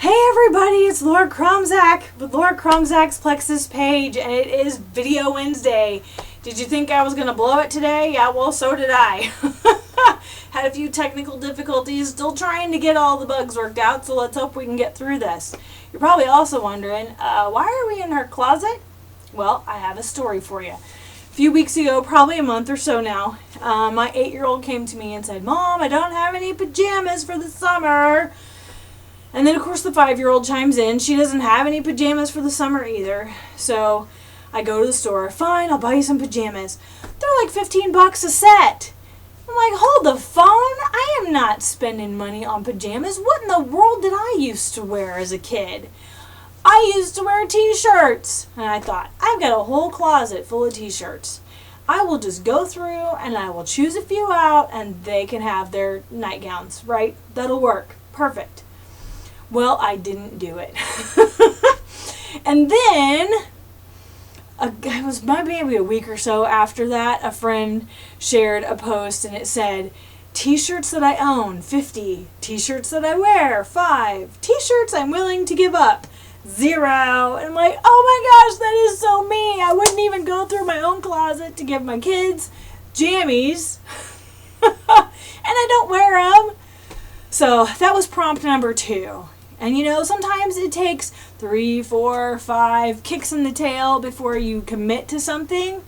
Hey everybody, it's Laura Kromzak with Laura Kromzak's Plexus Page, and it is Video Wednesday. Did you think I was going to blow it today? Yeah, well, so did I. Had a few technical difficulties, still trying to get all the bugs worked out, so let's hope we can get through this. You're probably also wondering, why are we in her closet? Well, I have a story for you. A few weeks ago, probably a month or so now, my 8-year-old came to me and said, "Mom, I don't have any pajamas for the summer." And then, of course, the 5-year-old chimes in. She doesn't have any pajamas for the summer either. So I go to the store. "Fine, I'll buy you some pajamas." They're like $15 a set. I'm like, hold the phone. I am not spending money on pajamas. What in the world did I used to wear as a kid? I used to wear t-shirts. And I thought, I've got a whole closet full of t-shirts. I will just go through and I will choose a few out and they can have their nightgowns, right? That'll work. Perfect. Well, I didn't do it. And then, it was maybe a week or so after that, a friend shared a post and it said, "T-shirts that I own, 50. T-shirts that I wear, 5. T-shirts I'm willing to give up, 0. And I'm like, oh my gosh, that is so me. I wouldn't even go through my own closet to give my kids jammies. And I don't wear them. So that was prompt number 2. And you know, sometimes it takes 3, 4, 5 kicks in the tail before you commit to something.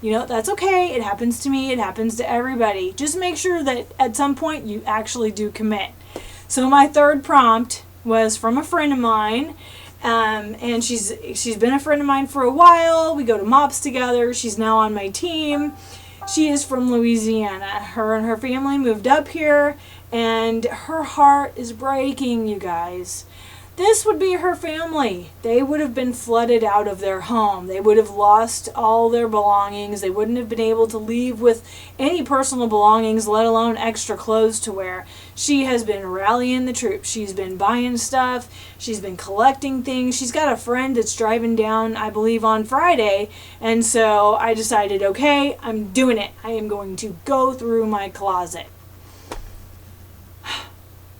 You know, that's okay. It happens to me. It happens to everybody. Just make sure that at some point you actually do commit. So my third prompt was from a friend of mine. And she's been a friend of mine for a while. We go to MOPS together. She's now on my team. She is from Louisiana. Her and her family moved up here. And her heart is breaking, you guys. This would be her family. They would have been flooded out of their home. They would have lost all their belongings. They wouldn't have been able to leave with any personal belongings, let alone extra clothes to wear. She has been rallying the troops. She's been buying stuff. She's been collecting things. She's got a friend that's driving down, I believe, on Friday. And so I decided, okay, I'm doing it. I am going to go through my closet.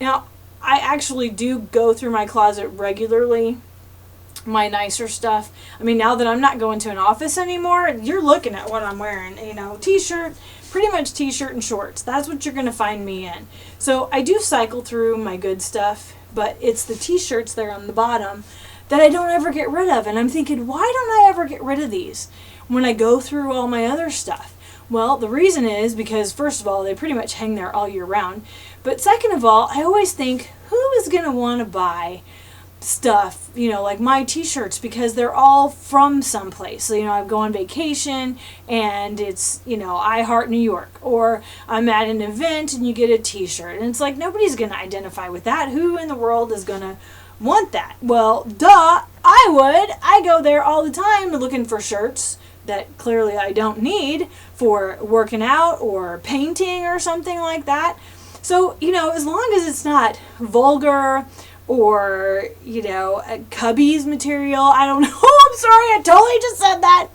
Now, I actually do go through my closet regularly, my nicer stuff. I mean, now that I'm not going to an office anymore, you're looking at what I'm wearing. You know, t-shirt, pretty much t-shirt and shorts. That's what you're going to find me in. So I do cycle through my good stuff, but it's the t-shirts there on the bottom that I don't ever get rid of. And I'm thinking, why don't I ever get rid of these when I go through all my other stuff? Well, the reason is because, first of all, they pretty much hang there all year round. But second of all, I always think, who is going to want to buy stuff, you know, like my t-shirts, because they're all from someplace. So, you know, I go on vacation and it's, you know, I Heart New York, or I'm at an event and you get a t-shirt. And it's like, nobody's going to identify with that. Who in the world is going to want that? Well, duh, I would. I go there all the time looking for shirts that clearly I don't need for working out or painting or something like that. So, you know, as long as it's not vulgar or, you know, Cubbies material, I don't know. I'm sorry, I totally just said that.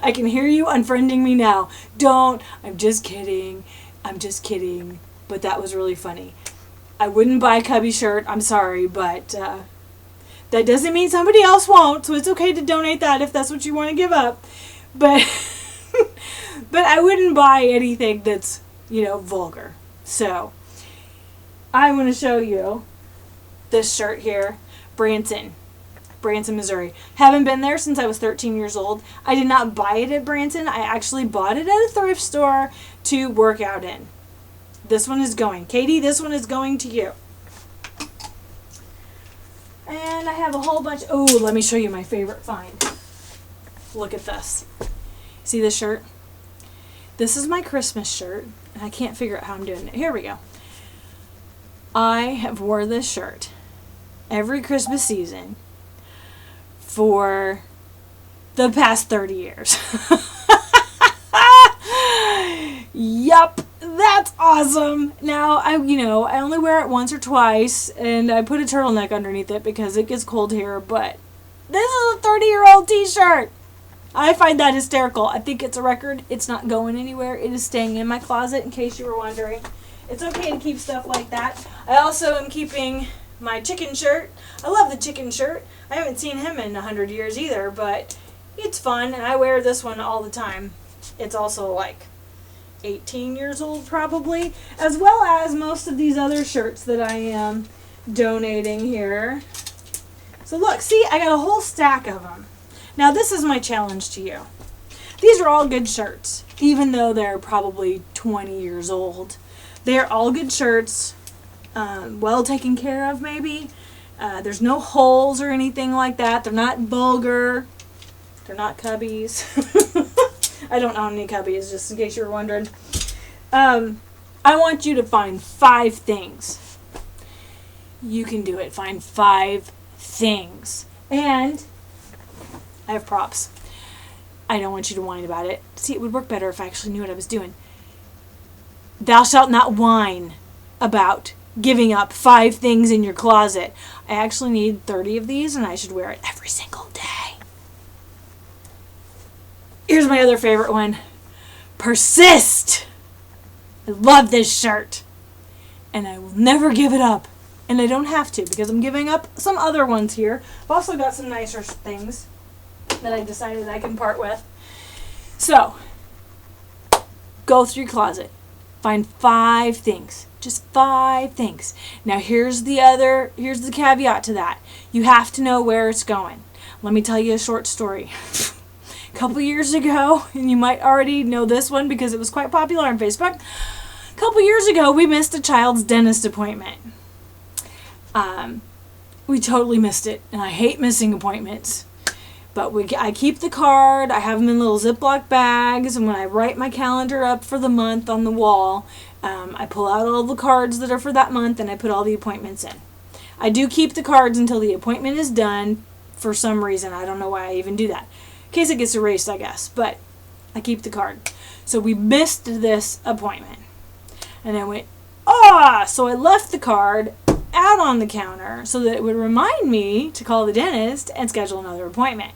I can hear you unfriending me now. Don't. I'm just kidding. I'm just kidding. But that was really funny. I wouldn't buy a Cubby shirt. I'm sorry, but that doesn't mean somebody else won't, so it's okay to donate that if that's what you want to give up. But but I wouldn't buy anything that's, you know, vulgar. So I want to show you this shirt here, Branson, Missouri. Haven't been there since I was 13 years old. I did not buy it at Branson. I actually bought it at a thrift store to work out in. This one is going. Katie, this one is going to you. And I have a whole bunch. Oh, let me show you my favorite find. Look at this. See this shirt? This is my Christmas shirt. And I can't figure out how I'm doing it. Here we go. I have wore this shirt every Christmas season for the past 30 years. Yup. That's awesome. Now, I only wear it once or twice, and I put a turtleneck underneath it because it gets cold here, but this is a 30-year-old t-shirt. I find that hysterical. I think it's a record. It's not going anywhere. It is staying in my closet, in case you were wondering. It's okay to keep stuff like that. I also am keeping my chicken shirt. I love the chicken shirt. I haven't seen him in 100 years either, but it's fun, and I wear this one all the time. It's also like 18 years old probably, as well as most of these other shirts that I am donating here. So look, see, I got a whole stack of them. Now this is my challenge to you. These are all good shirts, even though they're probably 20 years old. They're all good shirts, well taken care of maybe. There's no holes or anything like that. They're not vulgar. They're not cubbies. I don't own any cubbies, just in case you were wondering. I want you to find 5 things. You can do it. Find 5 things. And I have props. I don't want you to whine about it. See, it would work better if I actually knew what I was doing. Thou shalt not whine about giving up 5 things in your closet. I actually need 30 of these, and I should wear it every single day. Here's my other favorite one. Persist! I love this shirt. And I will never give it up. And I don't have to, because I'm giving up some other ones here. I've also got some nicer things that I decided I can part with. So, go through your closet. Find 5 things. Just 5 things. Now here's the caveat to that. You have to know where it's going. Let me tell you a short story. A couple years ago, and you might already know this one because it was quite popular on Facebook. A couple years ago, we missed a child's dentist appointment. We totally missed it, and I hate missing appointments. But I keep the card. I have them in little Ziploc bags, and when I write my calendar up for the month on the wall, I pull out all the cards that are for that month, and I put all the appointments in. I do keep the cards until the appointment is done for some reason. I don't know why I even do that. In case it gets erased, I guess. But I keep the card. So we missed this appointment. And I went, so I left the card out on the counter so that it would remind me to call the dentist and schedule another appointment.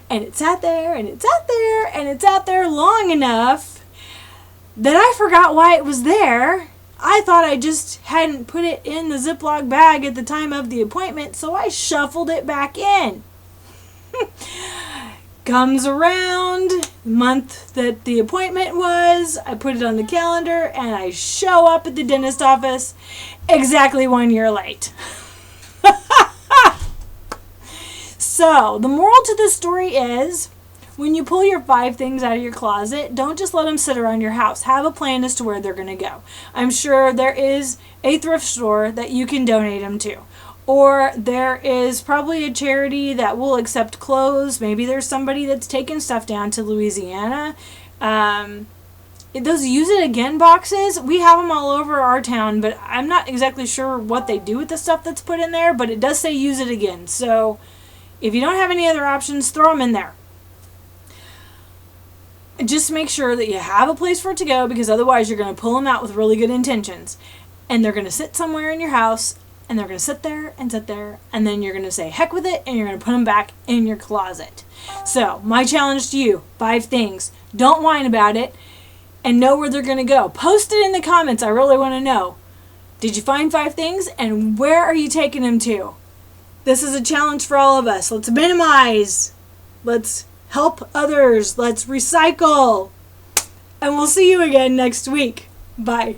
And it sat there, and it sat there, and it sat there long enough that I forgot why it was there. I thought I just hadn't put it in the Ziploc bag at the time of the appointment, so I shuffled it back in. Comes around the month that the appointment was, I put it on the calendar, and I show up at the dentist office exactly 1 year late. So, the moral to this story is, when you pull your 5 things out of your closet, don't just let them sit around your house. Have a plan as to where they're going to go. I'm sure there is a thrift store that you can donate them to. Or there is probably a charity that will accept clothes. Maybe there's somebody that's taken stuff down to Louisiana. Those use it again boxes, we have them all over our town, but I'm not exactly sure what they do with the stuff that's put in there, but it does say use it again. So if you don't have any other options, throw them in there. Just make sure that you have a place for it to go, because otherwise you're going to pull them out with really good intentions. And they're going to sit somewhere in your house, and they're going to sit there, and then you're going to say heck with it, and you're going to put them back in your closet. So, my challenge to you, 5 things. Don't whine about it, and know where they're going to go. Post it in the comments. I really want to know. Did you find 5 things, and where are you taking them to? This is a challenge for all of us. Let's minimize. Let's help others. Let's recycle. And we'll see you again next week. Bye.